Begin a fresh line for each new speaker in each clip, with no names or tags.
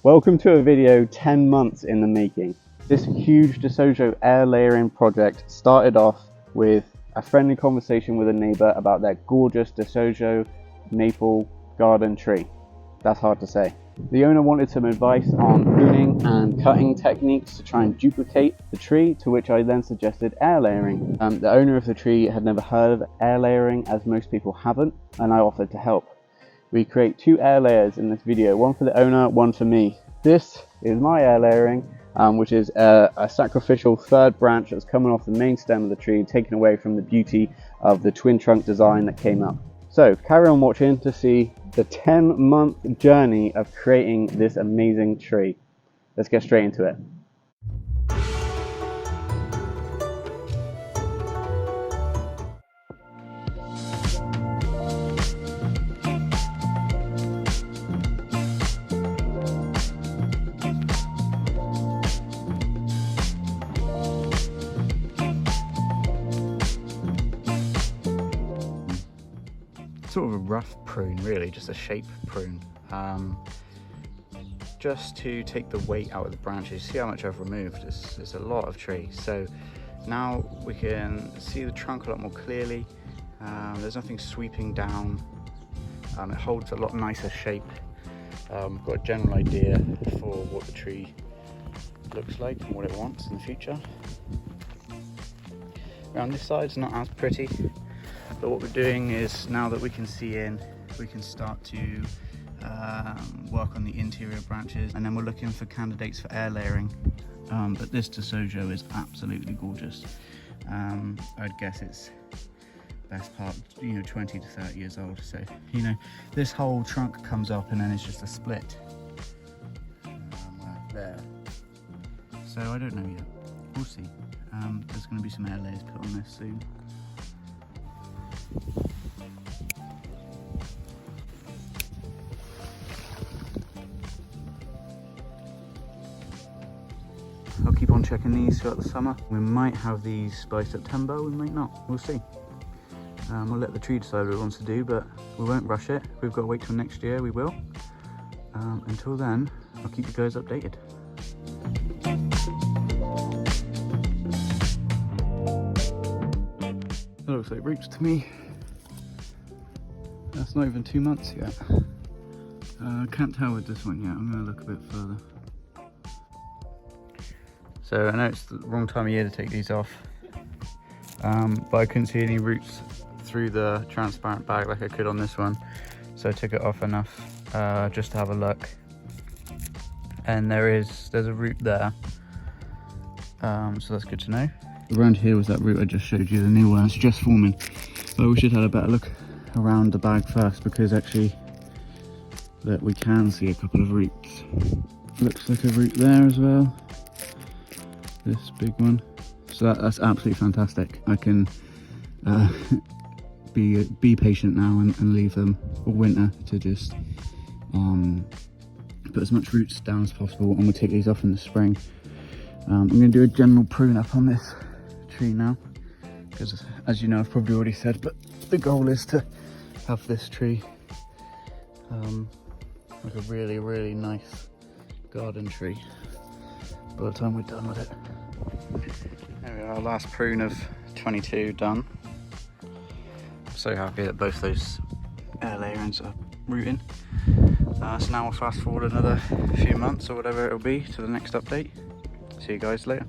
Welcome to a video 10 months in the making. This huge Deshojo air layering project started off with a friendly conversation with a neighbour about their gorgeous Deshojo maple garden tree. That's hard to say. The owner wanted some advice on pruning and cutting techniques to try and duplicate the tree, to which I then suggested air layering. The owner of the tree had never heard of air layering, as most people haven't, and I offered to help. We create 2 air layers in this video, one for the owner, one for me. This is my air layering, which is a sacrificial third branch that's coming off the main stem of the tree, taken away from the beauty of the twin trunk design that came up. So carry on watching to see the 10-month journey of creating this amazing tree. Let's get straight into it.
Sort of a rough prune, really, just a shape prune, just to take the weight out of the branches. See how much I've removed. It's a lot of tree, so now we can see the trunk a lot more clearly. There's nothing sweeping down. It holds a lot nicer shape. We've got a general idea for what the tree looks like and what it wants in the future. Around this side it's not as pretty. But what we're doing is, now that we can see in, we can start to work on the interior branches, and then we're looking for candidates for air layering. But this Deshojo is absolutely gorgeous. I'd guess it's best part, 20 to 30 years old. So, this whole trunk comes up and then it's just a split there. So I don't know yet. We'll see. There's going to be some air layers put on this soon. I'll keep on checking these throughout the summer. We might have these by September, we might not, we'll see. We'll let the tree decide what it wants to do, but we won't rush it. If we've got to wait till next year, we will. Until then, I'll keep you guys updated. That looks like roots to me. That's not even 2 months yet. Can't tell with this one yet. I'm going to look a bit further. So I know it's the wrong time of year to take these off, but I couldn't see any roots through the transparent bag like I could on this one. So I took it off enough just to have a look. And there's a root there, so that's good to know. Around here was that root I just showed you, the new one. It's just forming, but we should have a better look around the bag first, because actually that we can see a couple of roots. Looks like a root there as well, this big one. So that's absolutely fantastic. I can be patient now and leave them all winter to just put as much roots down as possible, and we'll take these off in the spring. I'm going to do a general prune up on this tree now, because as you know, I've probably already said, but the goal is to have this tree like a really, really nice garden tree by the time we're done with it. There we are, last prune of 22 done. I'm so happy that both those air layerings are rooting. So now we'll fast forward another few months or whatever it'll be to the next update. See you guys later.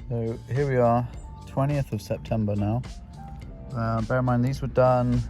So here we are, 20th of September now. Bear in mind these were done,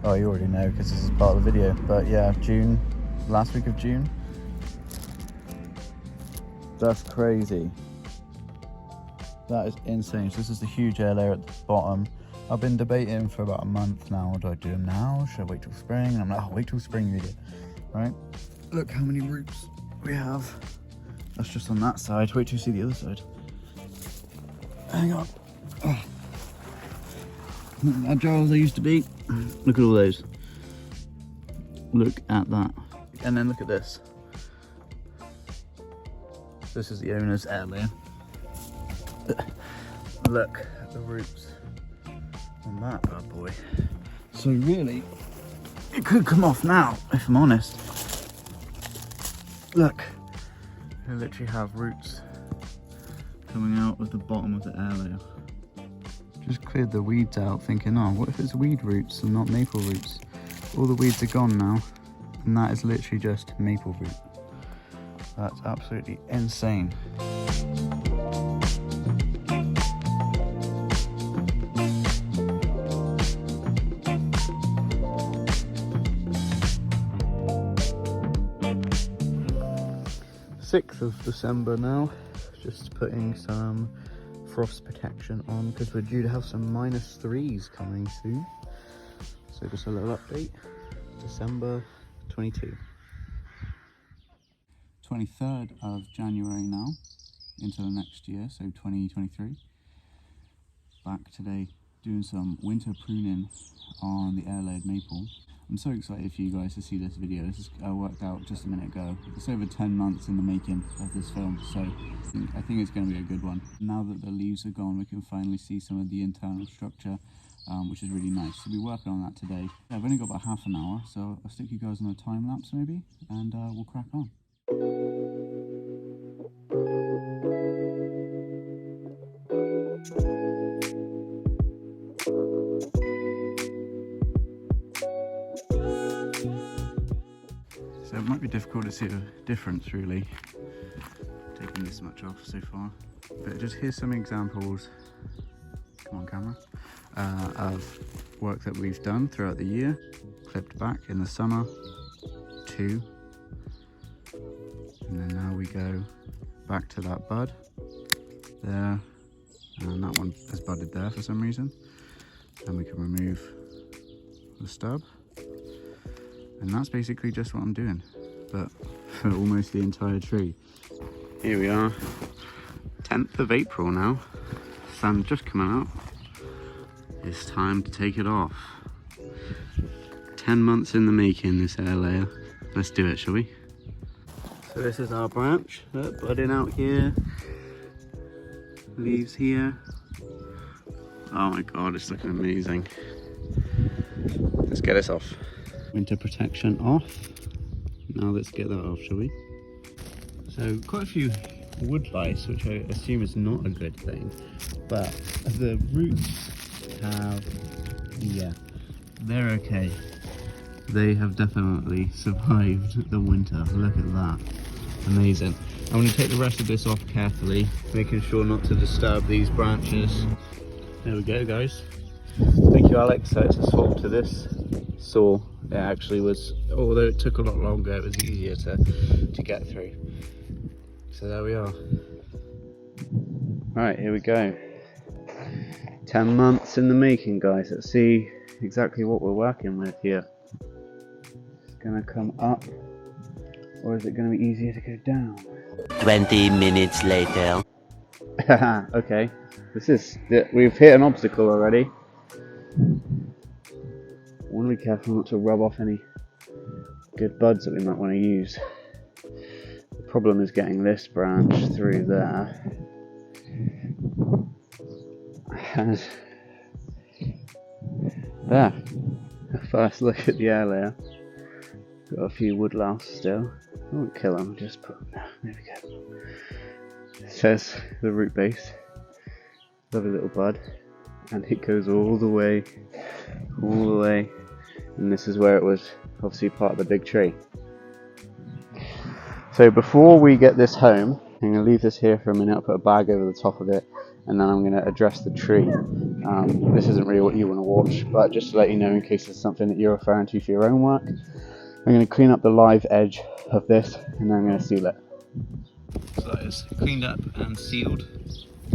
oh, you already know because this is part of the video, but yeah, June, last week of June. That's crazy. That is insane. So this is the huge air layer at the bottom. I've been debating for about a month now, do I do them now? Should I wait till spring? And I'm like, oh, wait till spring video, right? Look how many roots we have. That's just on that side. Wait till you see the other side. Hang on. Oh. Not agile as I used to be. Look at all those. Look at that. And then look at this. This is the owner's air layer. Look at the roots on that bad boy. So really, It could come off now, if I'm honest. Look, I literally have roots coming out of the bottom of the air layer. Just cleared the weeds out, thinking, oh, what if it's weed roots and not maple roots? All the weeds are gone now, and that is literally just maple root. That's absolutely insane. December 6th now, just putting some frost protection on because we're due to have some -3s coming soon. So just a little update. December 22. 23rd of January now, into the next year, so 2023. Back today doing some winter pruning on the air-layered maple. I'm so excited for you guys to see this video. This is worked out just a minute ago. It's over 10 months in the making of this film, so I think it's going to be a good one. Now that the leaves are gone, we can finally see some of the internal structure, which is really nice. So we'll be working on that today. I've only got about half an hour, so I'll stick you guys on a time lapse maybe, and we'll crack on. So it might be difficult to see the difference really, taking this much off so far, but just here's some examples, come on camera, of work that we've done throughout the year. Clipped back in the summer, 2, and then now we go back to that bud there, and that one has budded there for some reason. Then we can remove the stub. And that's basically just what I'm doing, but for almost the entire tree. Here we are, 10th of April now. Sun's just coming out. It's time to take it off. 10 months in the making, this air layer. Let's do it, shall we? So this is our branch, budding out here. Leaves here. Oh my God, it's looking amazing. Let's get this off. Winter protection off. Now let's get that off, shall we? So quite a few wood lice, which I assume is not a good thing, but the roots have, yeah, they're okay. They have definitely survived the winter. Look at that, amazing. I'm going to take the rest of this off carefully, making sure not to disturb these branches. There we go, guys. Thank you, Alex. So it's a swap to this saw. It actually was, although it took a lot longer, it was easier to get through. So there we are. Right, here we go. 10 months in the making, guys. Let's see exactly what we're working with here. It's gonna come up, or is it gonna be easier to go down?
20 minutes later.
Okay, we've hit an obstacle already. I want to be careful not to rub off any good buds that we might want to use. The problem is getting this branch through there. And there, first look at the air layer. Got a few wood louse still. I won't kill them, just put them there. There we go. It says the root base. Lovely little bud. And it goes all the way. And this is where it was obviously part of the big tree. So before we get this home, I'm going to leave this here for a minute. I'll put a bag over the top of it, and then I'm going to address the tree. This isn't really what you want to watch, but just to let you know in case it's something that you're referring to for your own work, I'm going to clean up the live edge of this, and then I'm going to seal it. So that is cleaned up and sealed.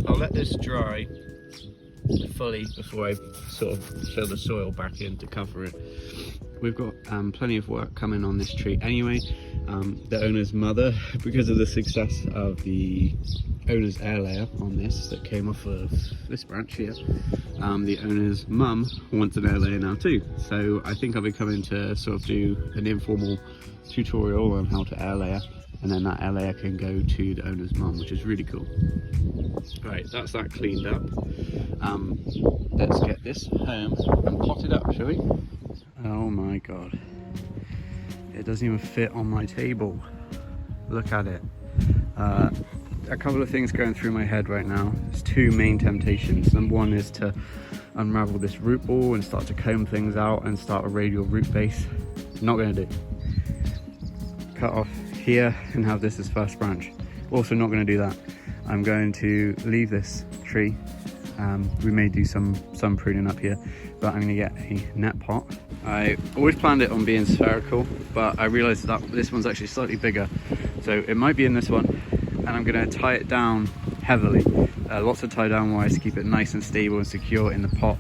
I'll let this dry fully before I sort of fill the soil back in to cover it. We've got plenty of work coming on this tree anyway. The owner's mother, because of the success of the owner's air layer on this that came off of this branch here, the owner's mum wants an air layer now too. So I think I'll be coming to sort of do an informal tutorial on how to air layer, and then that air layer can go to the owner's mum, which is really cool. Right, that's that cleaned up. Let's get this home and pot it up, shall we? Oh my God.
it doesn't even fit on my table. Look at it. A couple of things going through my head right now. There's two main temptations. Number one is to unravel this root ball and start to comb things out and start a radial root base. Not going to do. Cut off here and have this as first branch. Also not going to do that. I'm going to leave this tree. We may do some pruning up here, but I'm going to get a net pot. I always planned it on being spherical, but I realized that this one's actually slightly bigger, so it might be in this one. And I'm going to tie it down heavily, lots of tie down wires to keep it nice and stable and secure in the pot,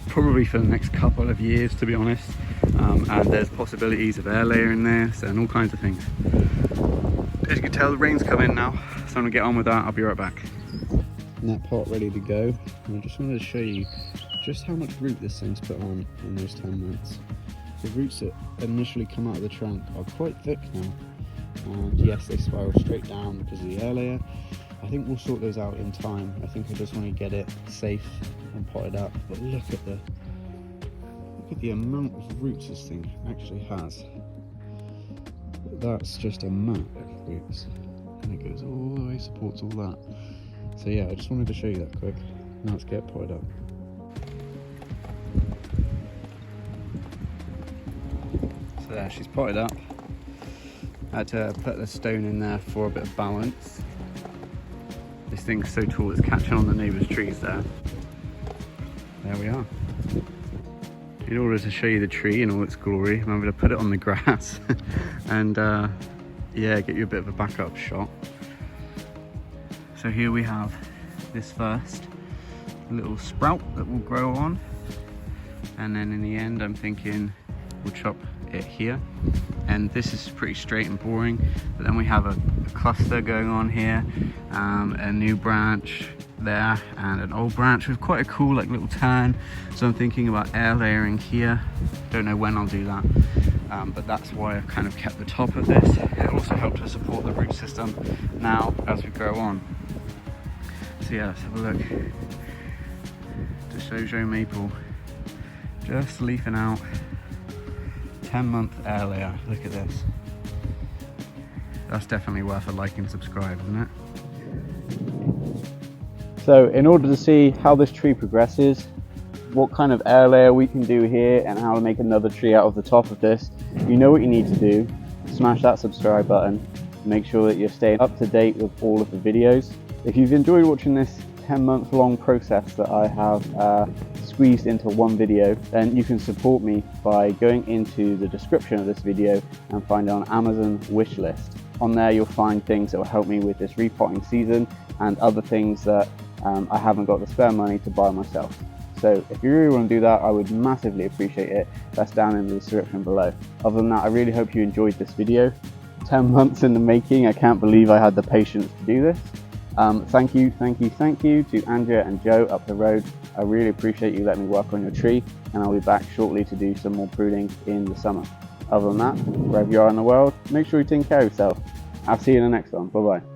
probably for the next couple of years, to be honest. And there's possibilities of air layer in this and all kinds of things. As you can tell, the rain's come in now, so I'm going to get on with that. I'll be right back. Net pot ready to go, and I just wanted to show you just how much root this thing's put on in those 10 months. The roots that initially come out of the trunk are quite thick now. And yes, they spiral straight down because of the air layer. I think we'll sort those out in time. I think I just want to get it safe and potted up. But look at the amount of roots this thing actually has. That's just a map of roots, and it goes all the way, supports all that. So yeah, I just wanted to show you that quick. Now let's get potted up. So there, she's potted up. I had to put the stone in there for a bit of balance. This thing's so tall it's catching on the neighbours' trees there. There we are. In order to show you the tree in all its glory, I'm going to put it on the grass and yeah, get you a bit of a backup shot. So here we have this first little sprout that will grow on, and then in the end I'm thinking we'll chop it here, and this is pretty straight and boring, but then we have a cluster going on here, a new branch there and an old branch with quite a cool like little turn. So I'm thinking about air layering here. Don't know when I'll do that, but that's why I've kind of kept the top of this. It also helps to support the root system now as we grow on. So yeah, let's have a look. Deshojo maple just leafing out. 10-month air layer. Look at this. That's definitely worth a like and subscribe, isn't it?
So in order to see how this tree progresses, what kind of air layer we can do here, and how to make another tree out of the top of this, you know what you need to do. Smash that subscribe button. Make sure that you're staying up to date with all of the videos. If you've enjoyed watching this 10-month long process that I have squeezed into one video, then you can support me by going into the description of this video and find it on Amazon wishlist. On there you'll find things that will help me with this repotting season and other things that I haven't got the spare money to buy myself. So if you really want to do that, I would massively appreciate it. That's down in the description below. Other than that, I really hope you enjoyed this video. 10 months in the making, I can't believe I had the patience to do this. Thank you to Andrea and Joe up the road. I really appreciate you letting me work on your tree, and I'll be back shortly to do some more pruning in the summer. Other than that, wherever you are in the world, make sure you take care of yourself. I'll see you in the next one. Bye bye.